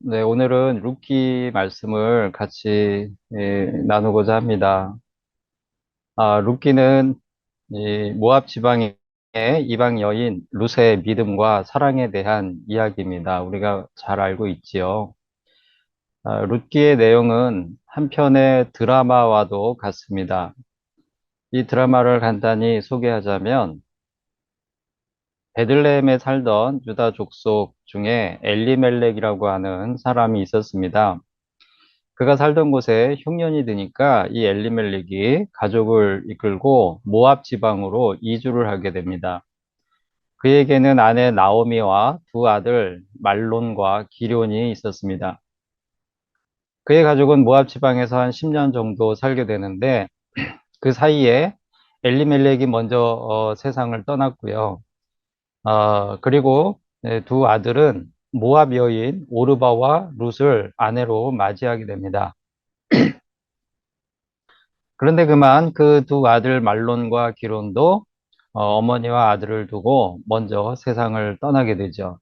네, 오늘은 룻기 말씀을 같이 나누고자 합니다. 룻기는 이 모압 지방의 이방 여인 룻의 믿음과 사랑에 대한 이야기입니다. 우리가 잘 알고 있지요. 룻기의 내용은 한 편의 드라마와도 같습니다. 이 드라마를 간단히 소개하자면 베들레헴에 살던 유다 족속 중에 엘리멜렉이라고 하는 사람이 있었습니다. 그가 살던 곳에 흉년이 드니까 이 엘리멜렉이 가족을 이끌고 모압 지방으로 이주를 하게 됩니다. 그에게는 아내 나오미와 두 아들 말론과 기럯이 있었습니다. 그의 가족은 모압 지방에서 한 10년 정도 살게 되는데 그 사이에 엘리멜렉이 먼저 세상을 떠났고요. 그리고 두 아들은 모압 여인 오르바와 룻을 아내로 맞이하게 됩니다. 그런데 그만 그 두 아들 말론과 기론도 어머니와 아들을 두고 먼저 세상을 떠나게 되죠.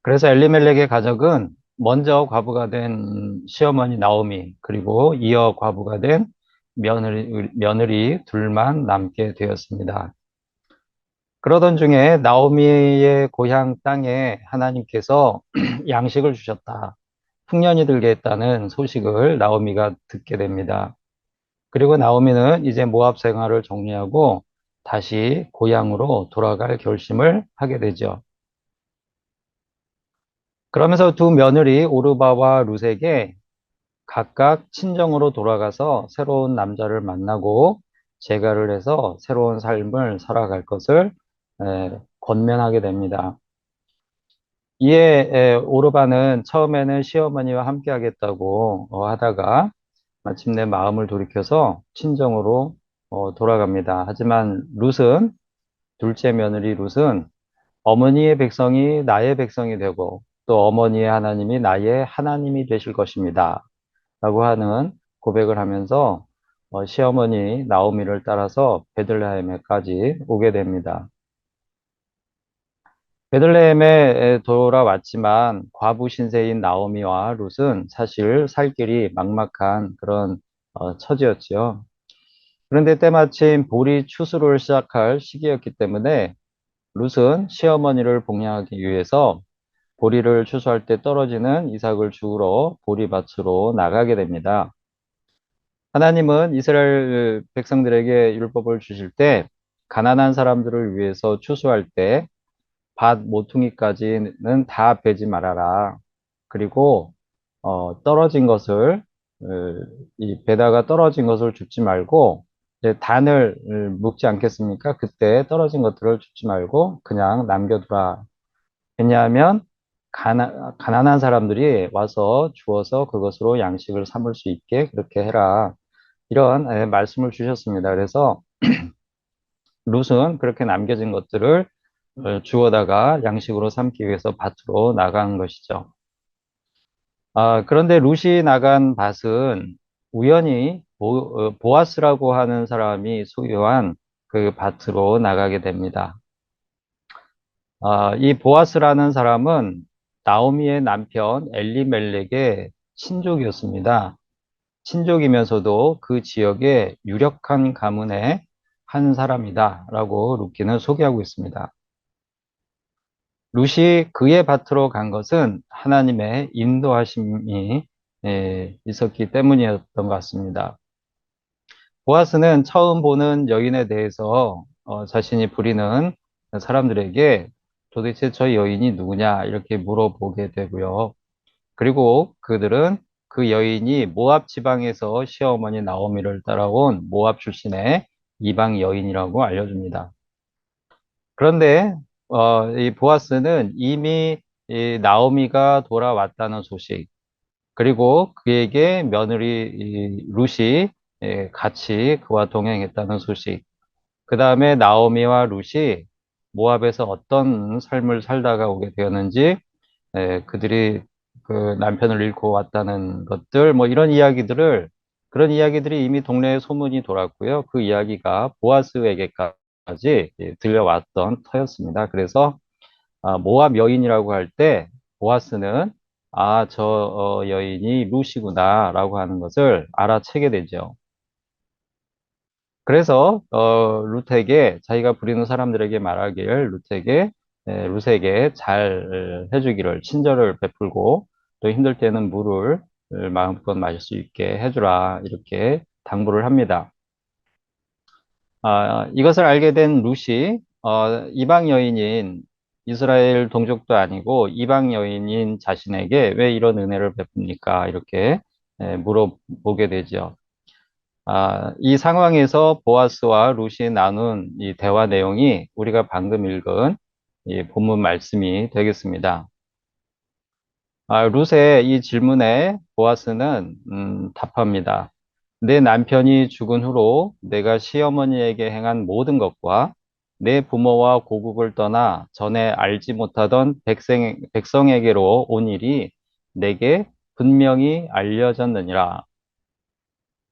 그래서 엘리멜렉의 가족은 먼저 과부가 된 시어머니 나오미, 그리고 이어 과부가 된 며느리 둘만 남게 되었습니다. 그러던 중에 나오미의 고향 땅에 하나님께서 양식을 주셨다. 흉년이 들게 했다는 소식을 나오미가 듣게 됩니다. 그리고 나오미는 이제 모압 생활을 정리하고 다시 고향으로 돌아갈 결심을 하게 되죠. 그러면서 두 며느리 오르바와 룻에게 각각 친정으로 돌아가서 새로운 남자를 만나고 재가를 해서 새로운 삶을 살아갈 것을 권면하게 됩니다. 이에 오르바는 처음에는 시어머니와 함께 하겠다고 하다가 마침내 마음을 돌이켜서 친정으로 돌아갑니다. 하지만 룻은 둘째 며느리 룻은 어머니의 백성이 나의 백성이 되고 또 어머니의 하나님이 나의 하나님이 되실 것입니다. 라고 하는 고백을 하면서 시어머니 나오미를 따라서 베들레헴에까지 오게 됩니다. 베들레헴에 돌아왔지만 과부 신세인 나오미와 룻은 사실 살 길이 막막한 그런 처지였지요. 그런데 때마침 볼이 추수를 시작할 시기였기 때문에 룻은 시어머니를 복양하기 위해서 보리를 추수할 때 떨어지는 이삭을 주우러 보리밭으로 나가게 됩니다. 하나님은 이스라엘 백성들에게 율법을 주실 때 가난한 사람들을 위해서 추수할 때 밭 모퉁이까지는 다 베지 말아라. 그리고 떨어진 것을 어, 이 배다가 떨어진 것을 줍지 말고 이제 단을 묶지 않겠습니까? 그때 떨어진 것들을 줍지 말고 그냥 남겨두라. 왜냐하면 가난한 사람들이 와서 주어서 그것으로 양식을 삼을 수 있게 그렇게 해라. 이런 말씀을 주셨습니다. 그래서 룻은 그렇게 남겨진 것들을 주워다가 양식으로 삼기 위해서 밭으로 나간 것이죠. 그런데 룻이 나간 밭은 우연히 보아스라고 하는 사람이 소유한 그 밭으로 나가게 됩니다. 이 보아스라는 사람은 나오미의 남편 엘리멜렉의 친족이었습니다. 친족이면서도 그 지역의 유력한 가문의 한 사람이다라고 룻기는 소개하고 있습니다. 룻이 그의 밭으로 간 것은 하나님의 인도하심이 있었기 때문이었던 것 같습니다. 보아스는 처음 보는 여인에 대해서 자신이 부리는 사람들에게 도대체 저 여인이 누구냐 이렇게 물어보게 되고요. 그리고 그들은 그 여인이 모압 지방에서 시어머니 나오미를 따라온 모압 출신의 이방 여인이라고 알려줍니다. 그런데 이 보아스는 이미 이 나오미가 돌아왔다는 소식, 그리고 그에게 며느리 룻이 같이 그와 동행했다는 소식, 그 다음에 나오미와 룻이 모압에서 어떤 삶을 살다가 오게 되었는지, 그들이 그 남편을 잃고 왔다는 것들, 뭐 이런 이야기들을, 그런 이야기들이 이미 동네에 소문이 돌았고요. 그 이야기가 보아스에게까지 들려왔던 터였습니다. 그래서 모압 여인이라고 할 때 보아스는 아, 저 여인이 루시구나라고 하는 것을 알아채게 되죠. 그래서 루텍에 자기가 부리는 사람들에게 말하길 루sek에 잘 해주기를 친절을 베풀고 또 힘들 때는 물을 마음껏 마실 수 있게 해주라 이렇게 당부를 합니다. 이것을 알게 된 룻이 이방 여인인 이스라엘 동족도 아니고 이방 여인인 자신에게 왜 이런 은혜를 베풉니까? 이렇게 물어보게 되죠. 이 상황에서 보아스와 룻이 나눈 이 대화 내용이 우리가 방금 읽은 이 본문 말씀이 되겠습니다. 룻의 이 질문에 보아스는 답합니다. 내 남편이 죽은 후로 내가 시어머니에게 행한 모든 것과 내 부모와 고국을 떠나 전에 알지 못하던 백성에게로 온 일이 내게 분명히 알려졌느니라.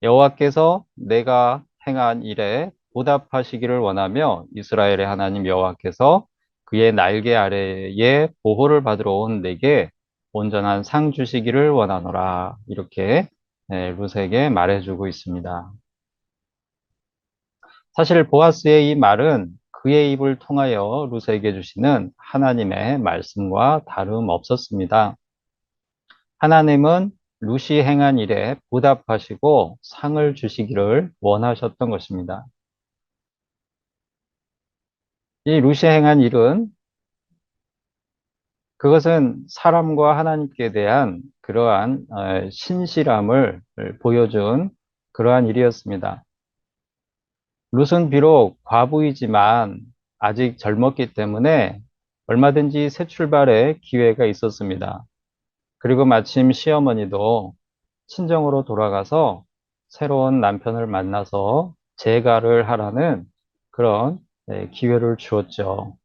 여호와께서 내가 행한 일에 보답하시기를 원하며 이스라엘의 하나님 여호와께서 그의 날개 아래에 보호를 받으러 온 내게 온전한 상 주시기를 원하노라. 이렇게 룻에게 말해주고 있습니다. 사실 보아스의 이 말은 그의 입을 통하여 룻에게 주시는 하나님의 말씀과 다름없었습니다. 하나님은 룻이 행한 일에 보답하시고 상을 주시기를 원하셨던 것입니다. 이 룻이 행한 일은 그것은 사람과 하나님께 대한 그러한 신실함을 보여준 그러한 일이었습니다. 룻은 비록 과부이지만 아직 젊었기 때문에 얼마든지 새 출발의 기회가 있었습니다. 그리고 마침 시어머니도 친정으로 돌아가서 새로운 남편을 만나서 재가를 하라는 그런 기회를 주었죠.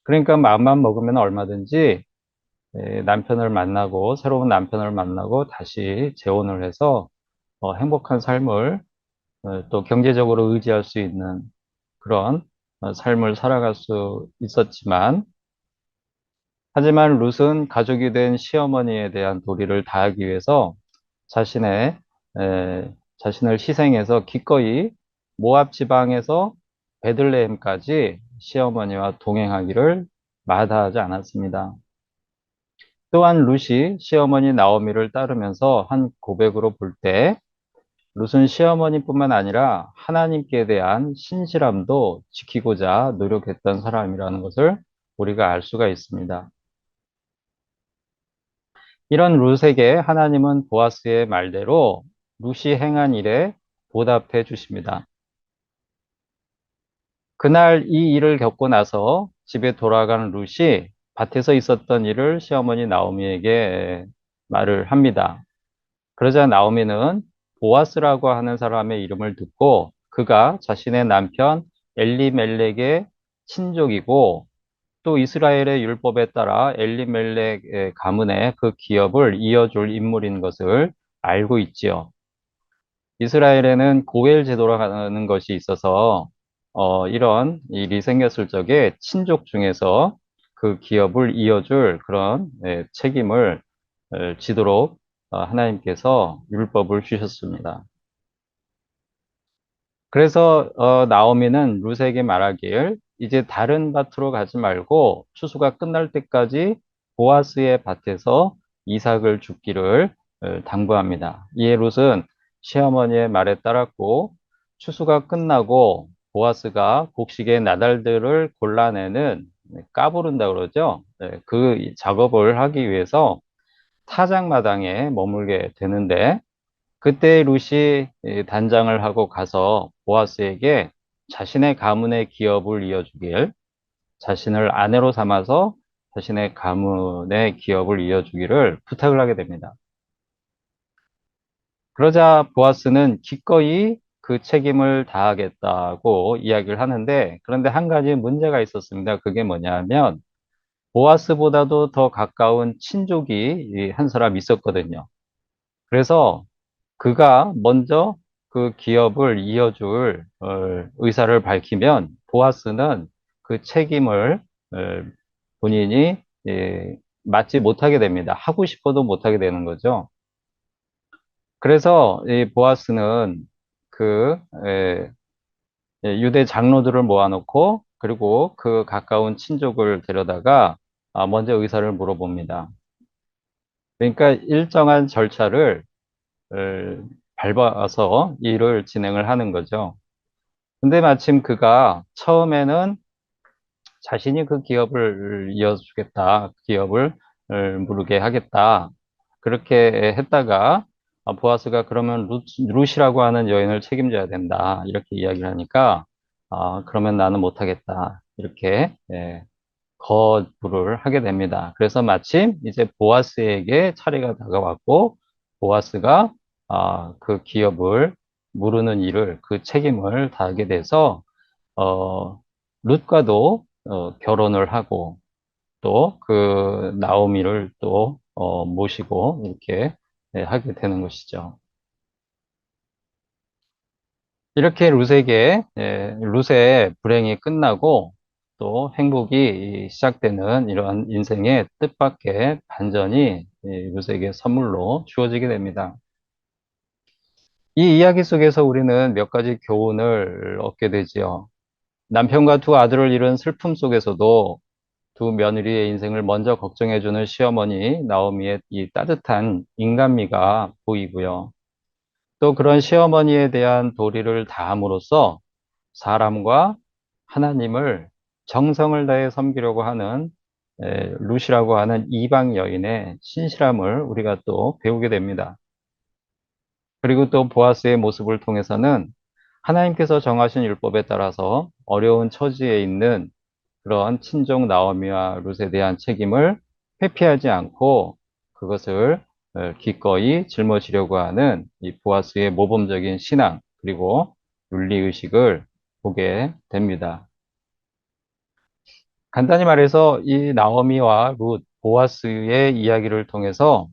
그러니까 마음만 먹으면 얼마든지 남편을 만나고 새로운 남편을 만나고 다시 재혼을 해서 행복한 삶을 또 경제적으로 의지할 수 있는 그런 삶을 살아갈 수 있었지만 하지만 룻은 가족이 된 시어머니에 대한 도리를 다하기 위해서 자신의 자신을 희생해서 기꺼이 모압 지방에서 베들레헴까지 시어머니와 동행하기를 마다하지 않았습니다. 또한 룻이 시어머니 나오미를 따르면서 한 고백으로 볼 때 룻은 시어머니뿐만 아니라 하나님께 대한 신실함도 지키고자 노력했던 사람이라는 것을 우리가 알 수가 있습니다. 이런 룻에게 하나님은 보아스의 말대로 룻이 행한 일에 보답해 주십니다. 그날 이 일을 겪고 나서 집에 돌아가는 룻이 밭에서 있었던 일을 시어머니 나오미에게 말을 합니다. 그러자 나오미는 보아스라고 하는 사람의 이름을 듣고 그가 자신의 남편 엘리멜렉의 친족이고 또 이스라엘의 율법에 따라 엘리멜렉의 가문의 그 기업을 이어줄 인물인 것을 알고 있지요. 이스라엘에는 고엘 제도라는 것이 있어서 이런 일이 생겼을 적에 친족 중에서 그 기업을 이어줄 그런 책임을 지도록 하나님께서 율법을 주셨습니다. 그래서 나오미는 룻에게 말하길 이제 다른 밭으로 가지 말고 추수가 끝날 때까지 보아스의 밭에서 이삭을 줍기를 당부합니다. 이에 룻은 시어머니의 말에 따랐고 추수가 끝나고 보아스가 곡식의 나달들을 골라내는 까부른다 그러죠. 그 작업을 하기 위해서 타작마당에 머물게 되는데 그때 룻이 단장을 하고 가서 보아스에게 자신의 가문의 기업을 이어주길, 자신을 아내로 삼아서 자신의 가문의 기업을 이어주기를 부탁을 하게 됩니다. 그러자 보아스는 기꺼이 그 책임을 다하겠다고 이야기를 하는데, 그런데 한 가지 문제가 있었습니다. 그게 뭐냐면, 보아스보다도 더 가까운 친족이 한 사람 있었거든요. 그래서 그가 먼저 그 기업을 이어줄 의사를 밝히면 보아스는 그 책임을 본인이 맞지 못하게 됩니다. 하고 싶어도 못하게 되는 거죠. 그래서 이 보아스는 그 유대 장로들을 모아놓고 그리고 그 가까운 친족을 데려다가 먼저 의사를 물어봅니다. 그러니까 일정한 절차를 밟아서 일을 진행을 하는 거죠. 근데 마침 그가 처음에는 자신이 그 기업을 이어주겠다, 기업을 무르게 하겠다, 그렇게 했다가 보아스가 그러면 룻이라고 하는 여인을 책임져야 된다, 이렇게 이야기를 하니까 그러면 나는 못하겠다, 이렇게 거부를 하게 됩니다. 그래서 마침 이제 보아스에게 차례가 다가왔고 보아스가 그 기업을 무르는 일을 그 책임을 다하게 돼서 어, 룻과도 결혼을 하고 또 그 나오미를 또 모시고 이렇게 하게 되는 것이죠. 이렇게 룻의 불행이 끝나고 또 행복이 시작되는 이러한 인생의 뜻밖의 반전이 룻에게 선물로 주어지게 됩니다. 이 이야기 속에서 우리는 몇 가지 교훈을 얻게 되지요. 남편과 두 아들을 잃은 슬픔 속에서도 두 며느리의 인생을 먼저 걱정해주는 시어머니 나오미의 이 따뜻한 인간미가 보이고요. 또 그런 시어머니에 대한 도리를 다함으로써 사람과 하나님을 정성을 다해 섬기려고 하는 룻이라고 하는 이방 여인의 신실함을 우리가 또 배우게 됩니다. 그리고 또 보아스의 모습을 통해서는 하나님께서 정하신 율법에 따라서 어려운 처지에 있는 그런 친족 나오미와 룻에 대한 책임을 회피하지 않고 그것을 기꺼이 짊어지려고 하는 이 보아스의 모범적인 신앙 그리고 윤리의식을 보게 됩니다. 간단히 말해서 이 나오미와 룻, 보아스의 이야기를 통해서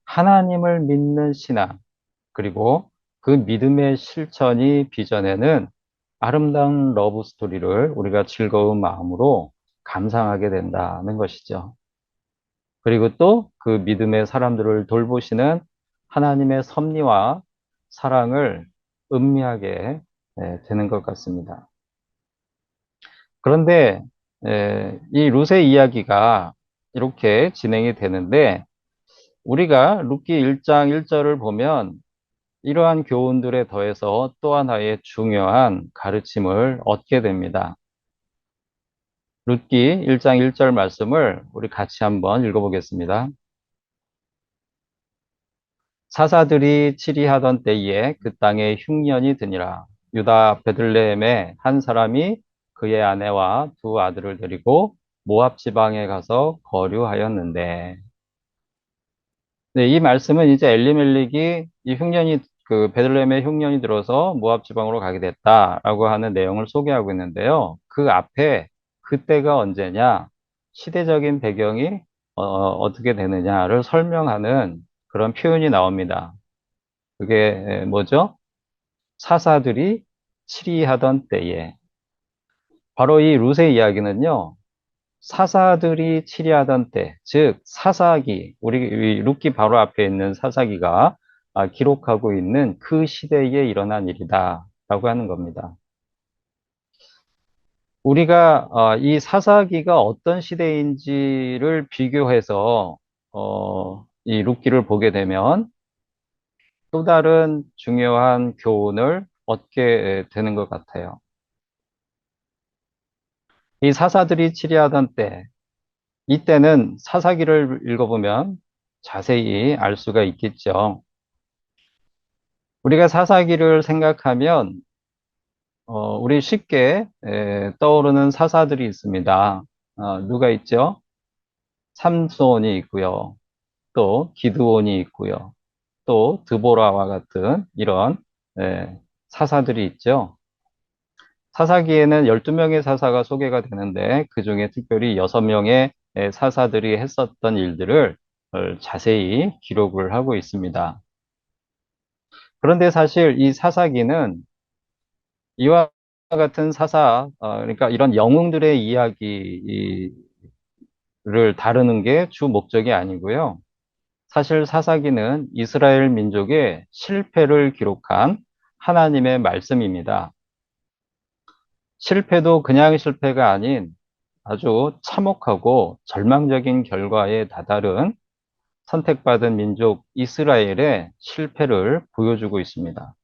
하나님을 믿는 신앙 그리고 그 믿음의 실천이 빚어내는 아름다운 러브 스토리를 우리가 즐거운 마음으로 감상하게 된다는 것이죠. 그리고 또 그 믿음의 사람들을 돌보시는 하나님의 섭리와 사랑을 음미하게 되는 것 같습니다. 그런데 이 룻의 이야기가 이렇게 진행이 되는데 우리가 룻기 1장 1절을 보면 이러한 교훈들에 더해서 또 하나의 중요한 가르침을 얻게 됩니다. 룻기 1장 1절 말씀을 우리 같이 한번 읽어보겠습니다. 사사들이 치리하던 때에 그 땅에 흉년이 드니라. 유다 베들레헴에 한 사람이 그의 아내와 두 아들을 데리고 모압 지방에 가서 거류하였는데 네, 이 말씀은 이제 엘리멜렉이 이 흉년이 그 베들레헴에 흉년이 들어서 모압 지방으로 가게 됐다라고 하는 내용을 소개하고 있는데요. 그 앞에 그때가 언제냐, 시대적인 배경이 어떻게 되느냐를 설명하는 그런 표현이 나옵니다. 그게 뭐죠? 사사들이 치리하던 때에 바로 이 룻의 이야기는요. 사사들이 치리하던 때, 즉 사사기, 우리 이 룻기 바로 앞에 있는 사사기가 기록하고 있는 그 시대에 일어난 일이다라고 하는 겁니다. 우리가 이 사사기가 어떤 시대인지를 비교해서 이 룻기를 보게 되면 또 다른 중요한 교훈을 얻게 되는 것 같아요. 이 사사들이 치리하던 때, 이때는 사사기를 읽어보면 자세히 알 수가 있겠죠. 우리가 사사기를 생각하면 우리 쉽게 떠오르는 사사들이 있습니다. 누가 있죠? 삼손이 있고요. 또 기드온이 있고요. 또 드보라와 같은 이런 사사들이 있죠. 사사기에는 12명의 사사가 소개가 되는데 그중에 특별히 6명의 사사들이 했었던 일들을 자세히 기록을 하고 있습니다. 그런데 사실 이 사사기는 이와 같은 그러니까 이런 영웅들의 이야기를 다루는 게 주 목적이 아니고요. 사실 사사기는 이스라엘 민족의 실패를 기록한 하나님의 말씀입니다. 실패도 그냥 실패가 아닌 아주 참혹하고 절망적인 결과에 다다른 선택받은 민족 이스라엘의 실패를 보여주고 있습니다.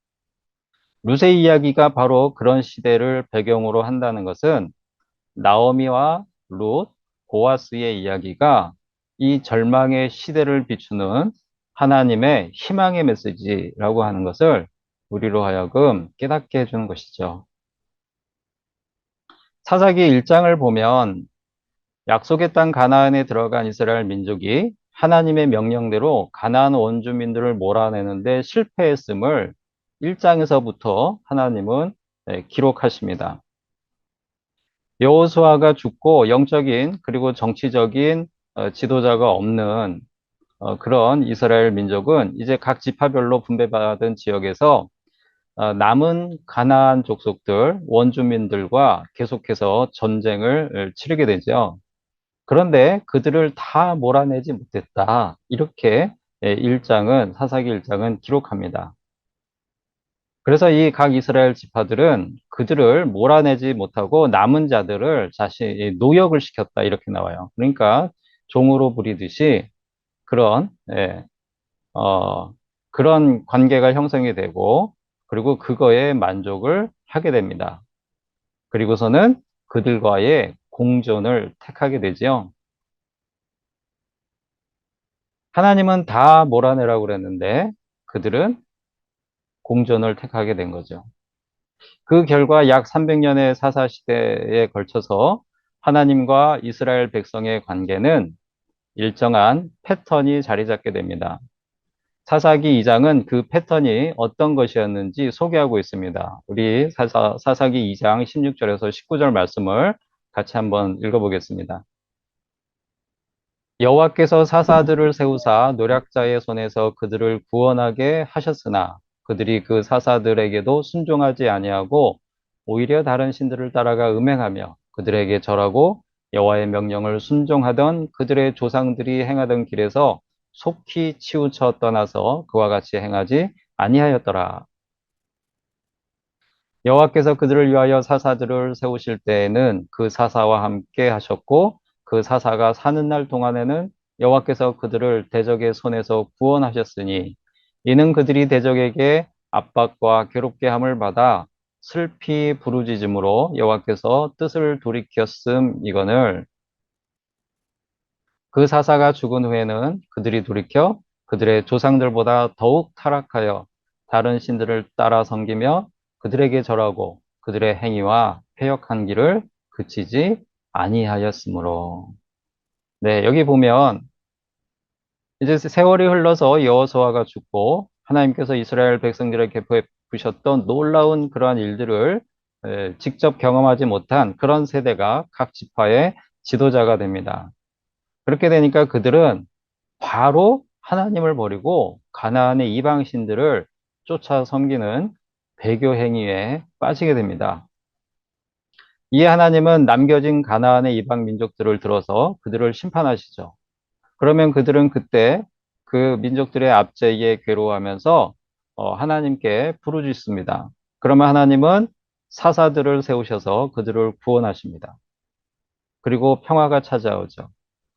루세 이야기가 바로 그런 시대를 배경으로 한다는 것은 나오미와 룻, 보아스의 이야기가 이 절망의 시대를 비추는 하나님의 희망의 메시지라고 하는 것을 우리로 하여금 깨닫게 해주는 것이죠. 사사기 1장을 보면 약속의 땅 가나안에 들어간 이스라엘 민족이 하나님의 명령대로 가나안 원주민들을 몰아내는데 실패했음을 1장에서부터 하나님은 기록하십니다. 여호수아가 죽고 영적인 그리고 정치적인 지도자가 없는 그런 이스라엘 민족은 이제 각 지파별로 분배받은 지역에서 남은 가나안 족속들, 원주민들과 계속해서 전쟁을 치르게 되죠. 그런데 그들을 다 몰아내지 못했다. 이렇게 사사기 1장은 기록합니다. 그래서 이 각 이스라엘 지파들은 그들을 몰아내지 못하고 남은 자들을 노역을 시켰다. 이렇게 나와요. 그러니까 종으로 부리듯이 그런, 그런 관계가 형성이 되고 그리고 그거에 만족을 하게 됩니다. 그리고서는 그들과의 공존을 택하게 되죠. 하나님은 다 몰아내라고 그랬는데 그들은 공존을 택하게 된 거죠. 그 결과 약 300년의 사사 시대에 걸쳐서 하나님과 이스라엘 백성의 관계는 일정한 패턴이 자리 잡게 됩니다. 사사기 2장은 그 패턴이 어떤 것이었는지 소개하고 있습니다. 우리 사사기 2장 16절에서 19절 말씀을 같이 한번 읽어보겠습니다. 여호와께서 사사들을 세우사 노략자의 손에서 그들을 구원하게 하셨으나 그들이 그 사사들에게도 순종하지 아니하고 오히려 다른 신들을 따라가 음행하며 그들에게 절하고 여호와의 명령을 순종하던 그들의 조상들이 행하던 길에서 속히 치우쳐 떠나서 그와 같이 행하지 아니하였더라. 여호와께서 그들을 위하여 사사들을 세우실 때에는 그 사사와 함께 하셨고 그 사사가 사는 날 동안에는 여호와께서 그들을 대적의 손에서 구원하셨으니 이는 그들이 대적에게 압박과 괴롭게 함을 받아 슬피 부르짖음으로 여호와께서 뜻을 돌이켰음이거늘 그 사사가 죽은 후에는 그들이 돌이켜 그들의 조상들보다 더욱 타락하여 다른 신들을 따라 섬기며 그들에게 절하고 그들의 행위와 패역한 길을 그치지 아니하였으므로. 네, 여기 보면 이제 세월이 흘러서 여호수아가 죽고 하나님께서 이스라엘 백성들에게 베푸셨던 놀라운 그러한 일들을 직접 경험하지 못한 그런 세대가 각 지파의 지도자가 됩니다. 그렇게 되니까 그들은 바로 하나님을 버리고 가나안의 이방 신들을 쫓아 섬기는 배교 행위에 빠지게 됩니다. 이에 하나님은 남겨진 가나안의 이방 민족들을 들어서 그들을 심판하시죠. 그러면 그들은 그때 그 민족들의 압제에 괴로워하면서 하나님께 부르짖습니다. 그러면 하나님은 사사들을 세우셔서 그들을 구원하십니다. 그리고 평화가 찾아오죠.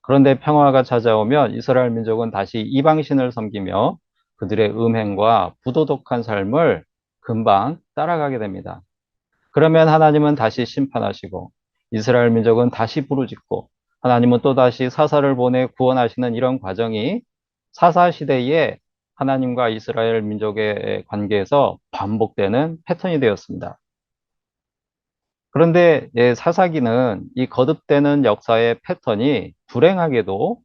그런데 평화가 찾아오면 이스라엘 민족은 다시 이방신을 섬기며 그들의 음행과 부도덕한 삶을 금방 따라가게 됩니다. 그러면 하나님은 다시 심판하시고 이스라엘 민족은 다시 부르짖고 하나님은 또다시 사사를 보내 구원하시는 이런 과정이 사사 시대에 하나님과 이스라엘 민족의 관계에서 반복되는 패턴이 되었습니다. 그런데 사사기는 이 거듭되는 역사의 패턴이 불행하게도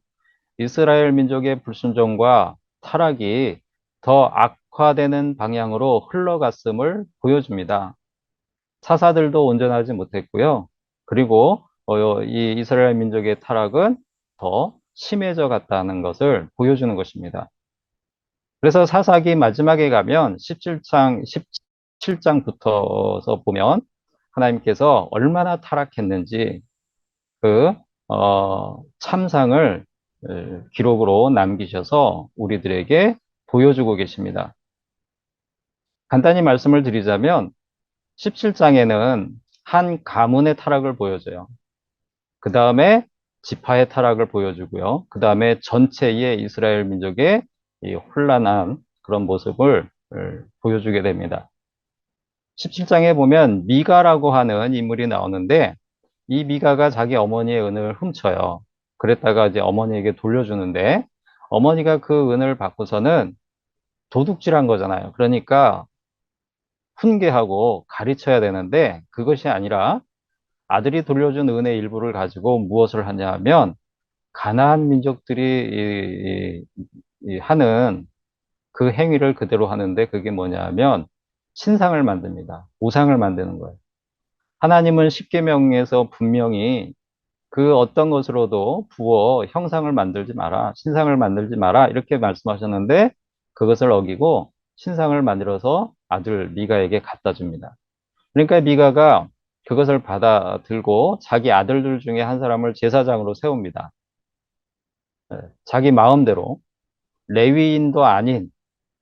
이스라엘 민족의 불순종과 타락이 더 악화되는 방향으로 흘러갔음을 보여줍니다. 사사들도 온전하지 못했고요. 그리고 이 이스라엘 민족의 타락은 더 심해져 갔다는 것을 보여주는 것입니다. 그래서 사사기 마지막에 가면 17장부터서 보면 하나님께서 얼마나 타락했는지 그 참상을 기록으로 남기셔서 우리들에게 보여주고 계십니다. 간단히 말씀을 드리자면 17장에는 한 가문의 타락을 보여줘요. 그 다음에 지파의 타락을 보여주고요. 그 다음에 전체의 이스라엘 민족의 이 혼란한 그런 모습을 보여주게 됩니다. 17장에 보면 미가라고 하는 인물이 나오는데 이 미가가 자기 어머니의 은을 훔쳐요. 그랬다가 이제 어머니에게 돌려주는데 어머니가 그 은을 받고서는 도둑질한 거잖아요. 그러니까 훈계하고 가르쳐야 되는데 그것이 아니라 아들이 돌려준 은의 일부를 가지고 무엇을 하냐 하면 가나안 민족들이 하는 그 행위를 그대로 하는데 그게 뭐냐 하면 신상을 만듭니다. 우상을 만드는 거예요. 하나님은 십계명에서 분명히 그 어떤 것으로도 부어 형상을 만들지 마라, 신상을 만들지 마라 이렇게 말씀하셨는데 그것을 어기고 신상을 만들어서 아들 미가에게 갖다 줍니다. 그러니까 미가가 그것을 받아 들고 자기 아들들 중에 한 사람을 제사장으로 세웁니다. 자기 마음대로 레위인도 아닌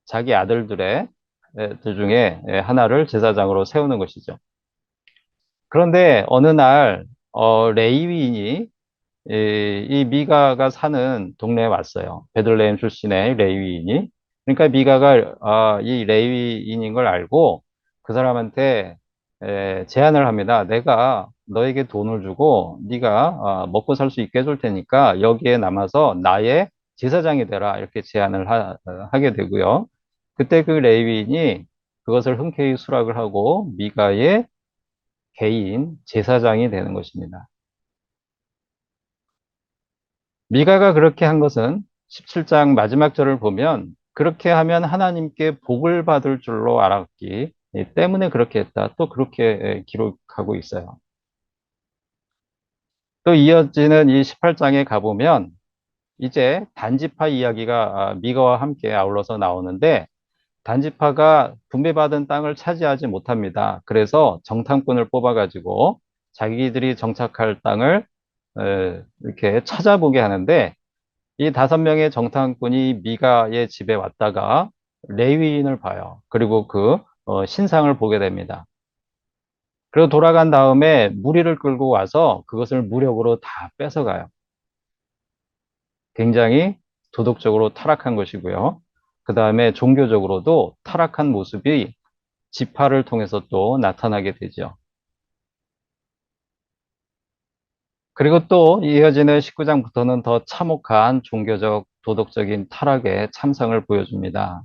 자기 아들들의 들 중에 하나를 제사장으로 세우는 것이죠. 그런데 어느 날 레위인이 이 미가가 사는 동네에 왔어요. 베들레헴 출신의 레위인이. 그러니까 미가가 이 레위인인 걸 알고 그 사람한테 제안을 합니다. 내가 너에게 돈을 주고 네가 먹고 살 수 있게 해줄 테니까 여기에 남아서 나의 제사장이 되라 이렇게 제안을 하게 되고요. 그때 그 레위인이 그것을 흔쾌히 수락을 하고 미가의 개인 제사장이 되는 것입니다. 미가가 그렇게 한 것은 17장 마지막 절을 보면 그렇게 하면 하나님께 복을 받을 줄로 알았기 때문에 그렇게 했다. 또 그렇게 기록하고 있어요. 또 이어지는 이 18장에 가보면 이제 단지파 이야기가 미가와 함께 아울러서 나오는데 단지파가 분배받은 땅을 차지하지 못합니다. 그래서 정탐꾼을 뽑아가지고 자기들이 정착할 땅을 이렇게 찾아보게 하는데 이 5명의 정탐꾼이 미가의 집에 왔다가 레위인을 봐요. 그리고 그 신상을 보게 됩니다. 그리고 돌아간 다음에 무리를 끌고 와서 그것을 무력으로 다 뺏어가요. 굉장히 도덕적으로 타락한 것이고요. 그 다음에 종교적으로도 타락한 모습이 지파를 통해서 또 나타나게 되죠. 그리고 또 이어지는 19장부터는 더 참혹한 종교적, 도덕적인 타락의 참상을 보여줍니다.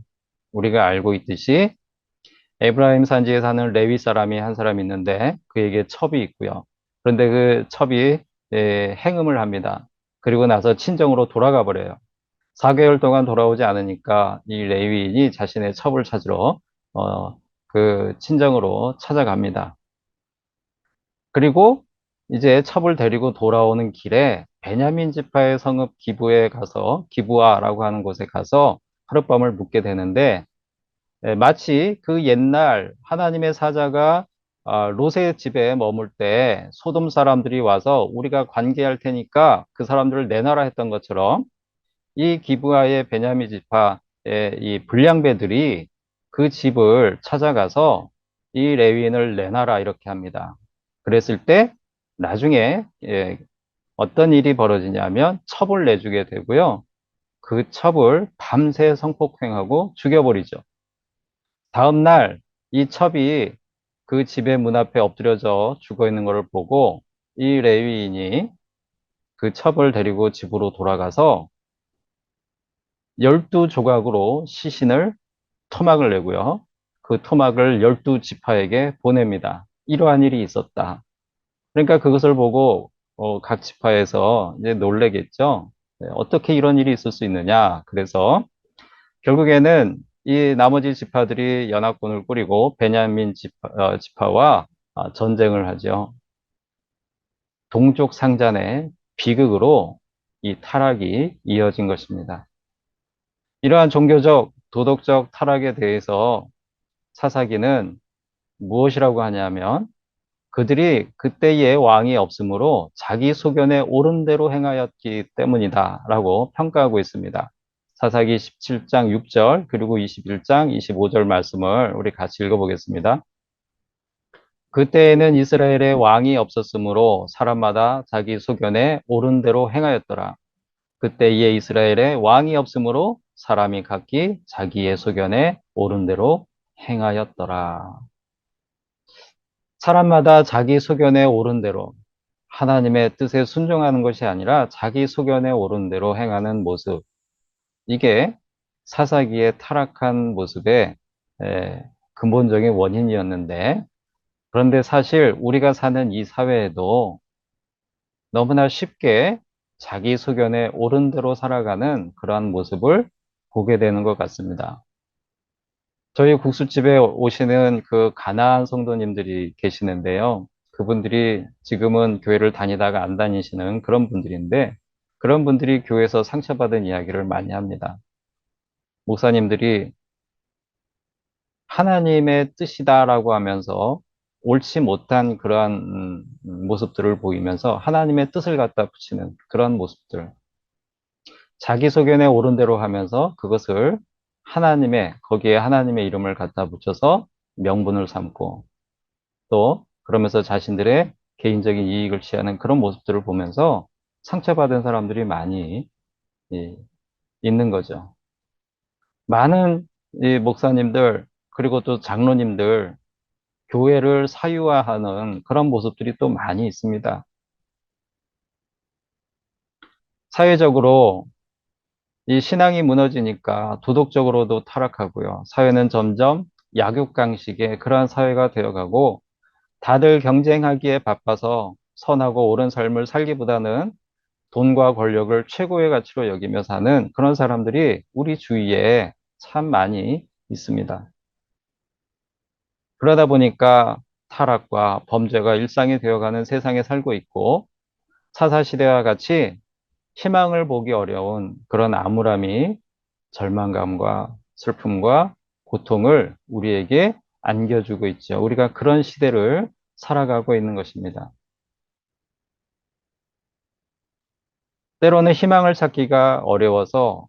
우리가 알고 있듯이 에브라임 산지에 사는 레위 사람이 한 사람 있는데 그에게 첩이 있고요. 그런데 그 첩이 행음을 합니다. 그리고 나서 친정으로 돌아가 버려요. 4개월 동안 돌아오지 않으니까 이 레위인이 자신의 첩을 찾으러 그 친정으로 찾아갑니다. 그리고 이제 첩을 데리고 돌아오는 길에 베냐민 지파의 성읍 기부에 가서 기부아라고 하는 곳에 가서 하룻밤을 묵게 되는데 마치 그 옛날 하나님의 사자가 롯의 집에 머물 때 소돔 사람들이 와서 우리가 관계할 테니까 그 사람들을 내놔라 했던 것처럼 이 기브아의 베냐민 지파의 이 불량배들이 그 집을 찾아가서 이 레위인을 내놔라 이렇게 합니다. 그랬을 때 나중에 어떤 일이 벌어지냐면 첩을 내주게 되고요. 그 첩을 밤새 성폭행하고 죽여버리죠. 다음 날 이 첩이 그 집의 문 앞에 엎드려져 죽어 있는 것을 보고 이 레위인이 그 첩을 데리고 집으로 돌아가서 12조각으로 시신을 토막을 내고요. 그 토막을 12지파에게 보냅니다. 이러한 일이 있었다. 그러니까 그것을 보고 각 지파에서 이제 놀래겠죠. 네, 어떻게 이런 일이 있을 수 있느냐. 그래서 결국에는 이 나머지 지파들이 연합군을 꾸리고 베냐민 지파와 전쟁을 하죠. 동족 상잔의 비극으로 이 타락이 이어진 것입니다. 이러한 종교적, 도덕적 타락에 대해서 사사기는 무엇이라고 하냐면 그들이 그때의 왕이 없으므로 자기 소견에 옳은 대로 행하였기 때문이다 라고 평가하고 있습니다. 사사기 17장 6절 그리고 21장 25절 말씀을 우리 같이 읽어보겠습니다. 그때에는 이스라엘에 왕이 없었으므로 사람마다 자기 소견에 옳은 대로 행하였더라. 그때에 이스라엘에 왕이 없으므로 사람이 각기 자기의 소견에 옳은 대로 행하였더라. 사람마다 자기 소견에 옳은 대로 하나님의 뜻에 순종하는 것이 아니라 자기 소견에 옳은 대로 행하는 모습. 이게 사사기의 타락한 모습의 근본적인 원인이었는데, 그런데 사실 우리가 사는 이 사회에도 너무나 쉽게 자기 소견에 옳은 대로 살아가는 그러한 모습을 보게 되는 것 같습니다. 저희 국수집에 오시는 그 가나안 성도님들이 계시는데요. 그분들이 지금은 교회를 다니다가 안 다니시는 그런 분들인데, 그런 분들이 교회에서 상처받은 이야기를 많이 합니다. 목사님들이 하나님의 뜻이다라고 하면서 옳지 못한 그러한 모습들을 보이면서 하나님의 뜻을 갖다 붙이는 그런 모습들. 자기 소견에 옳은 대로 하면서 그것을 거기에 하나님의 이름을 갖다 붙여서 명분을 삼고 또 그러면서 자신들의 개인적인 이익을 취하는 그런 모습들을 보면서 상처받은 사람들이 많이 예, 있는 거죠. 많은 이 목사님들 그리고 또 장로님들 교회를 사유화하는 그런 모습들이 또 많이 있습니다. 사회적으로 이 신앙이 무너지니까 도덕적으로도 타락하고요. 사회는 점점 약육강식의 그러한 사회가 되어가고 다들 경쟁하기에 바빠서 선하고 옳은 삶을 살기보다는 돈과 권력을 최고의 가치로 여기며 사는 그런 사람들이 우리 주위에 참 많이 있습니다. 그러다 보니까 타락과 범죄가 일상이 되어가는 세상에 살고 있고 사사시대와 같이 희망을 보기 어려운 그런 암울함이 절망감과 슬픔과 고통을 우리에게 안겨주고 있죠. 우리가 그런 시대를 살아가고 있는 것입니다. 때로는 희망을 찾기가 어려워서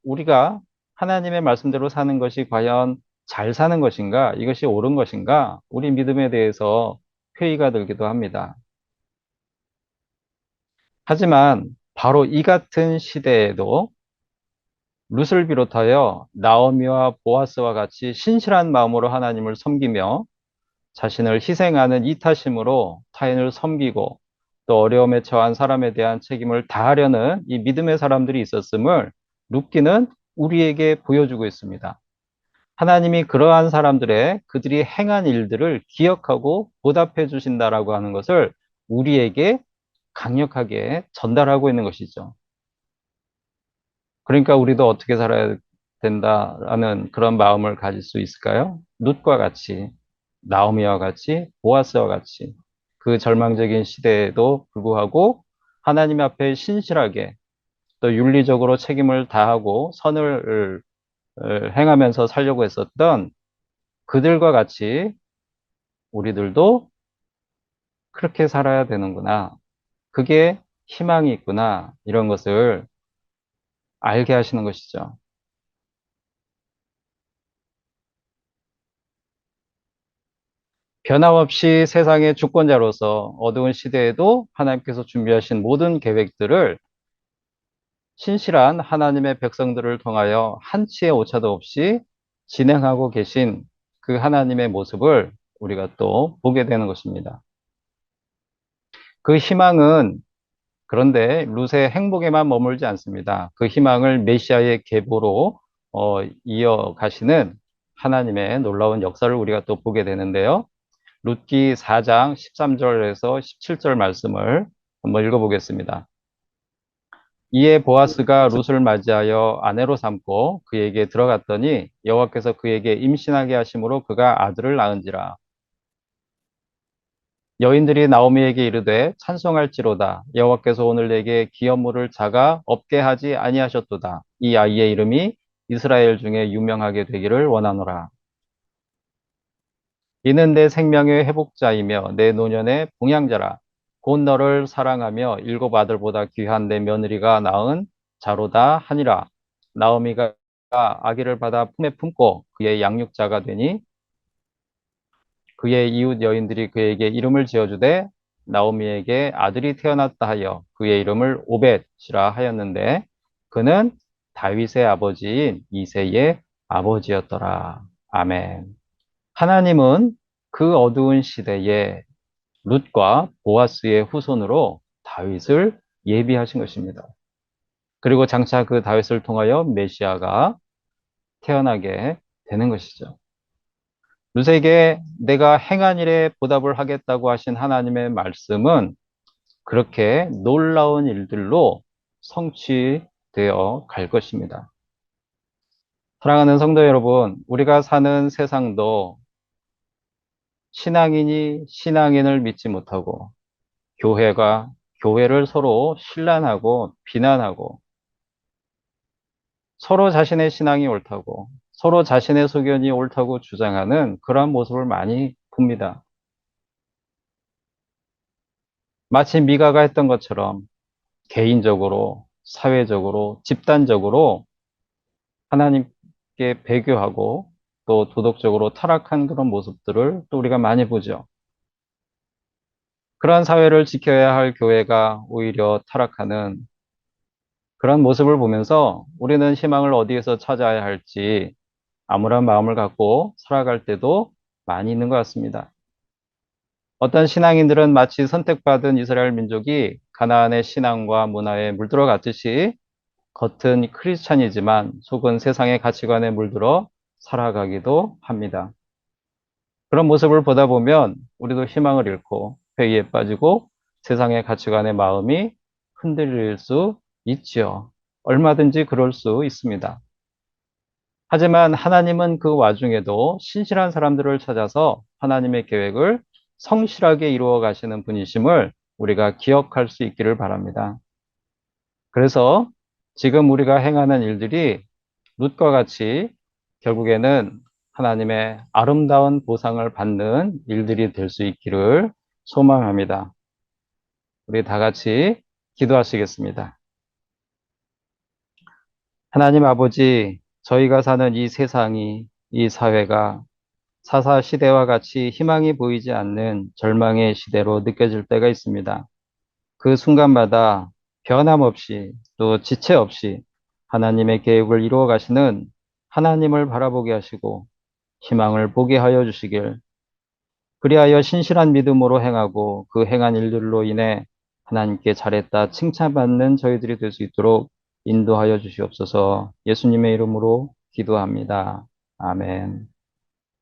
우리가 하나님의 말씀대로 사는 것이 과연 잘 사는 것인가, 이것이 옳은 것인가, 우리 믿음에 대해서 회의가 들기도 합니다. 하지만 바로 이 같은 시대에도 룻을 비롯하여 나오미와 보아스와 같이 신실한 마음으로 하나님을 섬기며 자신을 희생하는 이타심으로 타인을 섬기고 또 어려움에 처한 사람에 대한 책임을 다하려는 이 믿음의 사람들이 있었음을 룻기는 우리에게 보여주고 있습니다. 하나님이 그러한 사람들의 그들이 행한 일들을 기억하고 보답해 주신다라고 하는 것을 우리에게 강력하게 전달하고 있는 것이죠. 그러니까 우리도 어떻게 살아야 된다라는 그런 마음을 가질 수 있을까요? 룻과 같이, 나오미와 같이, 보아스와 같이 그 절망적인 시대에도 불구하고 하나님 앞에 신실하게 또 윤리적으로 책임을 다하고 선을 행하면서 살려고 했었던 그들과 같이 우리들도 그렇게 살아야 되는구나. 그게 희망이 있구나. 이런 것을 알게 하시는 것이죠. 변함없이 세상의 주권자로서 어두운 시대에도 하나님께서 준비하신 모든 계획들을 신실한 하나님의 백성들을 통하여 한치의 오차도 없이 진행하고 계신 그 하나님의 모습을 우리가 또 보게 되는 것입니다. 그 희망은 그런데 룻의 행복에만 머물지 않습니다. 그 희망을 메시아의 계보로 이어가시는 하나님의 놀라운 역사를 우리가 또 보게 되는데요. 룻기 4장 13절에서 17절 말씀을 한번 읽어보겠습니다. 이에 보아스가 룻을 맞이하여 아내로 삼고 그에게 들어갔더니 여호와께서 그에게 임신하게 하심으로 그가 아들을 낳은지라. 여인들이 나오미에게 이르되 찬송할지로다. 여호와께서 오늘 내게 기업물을 자가 없게 하지 아니하셨도다. 이 아이의 이름이 이스라엘 중에 유명하게 되기를 원하노라. 이는 내 생명의 회복자이며 내 노년의 봉양자라. 곧 너를 사랑하며 일곱 아들보다 귀한 내 며느리가 낳은 자로다 하니라. 나오미가 아기를 받아 품에 품고 그의 양육자가 되니 그의 이웃 여인들이 그에게 이름을 지어주되 나오미에게 아들이 태어났다 하여 그의 이름을 오벳이라 하였는데 그는 다윗의 아버지인 이새의 아버지였더라. 아멘. 하나님은 그 어두운 시대에 룻과 보아스의 후손으로 다윗을 예비하신 것입니다. 그리고 장차 그 다윗을 통하여 메시아가 태어나게 되는 것이죠. 룻에게 내가 행한 일에 보답을 하겠다고 하신 하나님의 말씀은 그렇게 놀라운 일들로 성취되어 갈 것입니다. 사랑하는 성도 여러분, 우리가 사는 세상도 신앙인이 신앙인을 믿지 못하고 교회가 교회를 서로 신란하고 비난하고 서로 자신의 신앙이 옳다고 서로 자신의 소견이 옳다고 주장하는 그러한 모습을 많이 봅니다. 마치 미가가 했던 것처럼 개인적으로, 사회적으로, 집단적으로 하나님께 배교하고 또 도덕적으로 타락한 그런 모습들을 또 우리가 많이 보죠. 그러한 사회를 지켜야 할 교회가 오히려 타락하는 그런 모습을 보면서 우리는 희망을 어디에서 찾아야 할지 암울한 마음을 갖고 살아갈 때도 많이 있는 것 같습니다. 어떤 신앙인들은 마치 선택받은 이스라엘 민족이 가나안의 신앙과 문화에 물들어 갔듯이 겉은 크리스찬이지만 속은 세상의 가치관에 물들어 살아가기도 합니다. 그런 모습을 보다 보면 우리도 희망을 잃고 회의에 빠지고 세상의 가치관의 마음이 흔들릴 수 있지요. 얼마든지 그럴 수 있습니다. 하지만 하나님은 그 와중에도 신실한 사람들을 찾아서 하나님의 계획을 성실하게 이루어 가시는 분이심을 우리가 기억할 수 있기를 바랍니다. 그래서 지금 우리가 행하는 일들이 룻과 같이 결국에는 하나님의 아름다운 보상을 받는 일들이 될 수 있기를 소망합니다. 우리 다 같이 기도하시겠습니다. 하나님 아버지, 저희가 사는 이 세상이, 이 사회가 사사 시대와 같이 희망이 보이지 않는 절망의 시대로 느껴질 때가 있습니다. 그 순간마다 변함없이 또 지체 없이 하나님의 계획을 이루어 가시는 하나님을 바라보게 하시고 희망을 보게 하여 주시길, 그리하여 신실한 믿음으로 행하고 그 행한 일들로 인해 하나님께 잘했다 칭찬받는 저희들이 될 수 있도록 인도하여 주시옵소서. 예수님의 이름으로 기도합니다. 아멘.